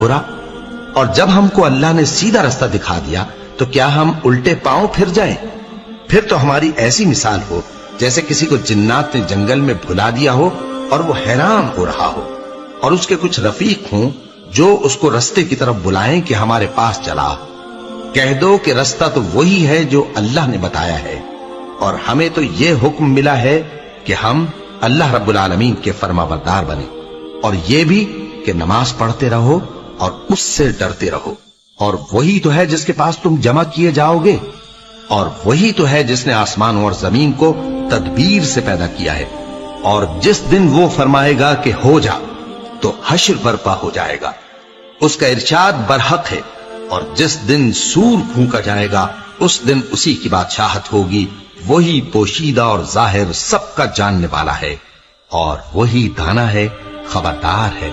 برا، اور جب ہم کو اللہ نے سیدھا رستہ دکھا دیا تو کیا ہم الٹے پاؤں پھر جائیں؟ پھر تو ہماری ایسی مثال ہو جیسے کسی کو جنات نے جنگل میں بھلا دیا ہو اور وہ حیران ہو رہا ہو، اور اس کے کچھ رفیق ہوں جو اس کو رستے کی طرف بلائیں کہ ہمارے پاس چلا۔ کہہ دو کہ رستہ تو وہی ہے جو اللہ نے بتایا ہے، اور ہمیں تو یہ حکم ملا ہے کہ ہم اللہ رب العالمین کے فرما بردار بنیں، اور یہ بھی کہ نماز پڑھتے رہو اور اس سے ڈرتے رہو، اور وہی تو ہے جس کے پاس تم جمع کیے جاؤ گے، اور وہی تو ہے جس نے آسمانوں اور زمین کو تدبیر سے پیدا کیا ہے، اور جس دن وہ فرمائے گا کہ ہو جا تو حشر برپا ہو جائے گا، اس کا ارشاد برحق ہے، اور جس دن سور پھونکا جائے گا اس دن اسی کی بادشاہت ہوگی، وہی پوشیدہ اور ظاہر سب کا جاننے والا ہے، اور وہی دانا ہے، خبردار ہے۔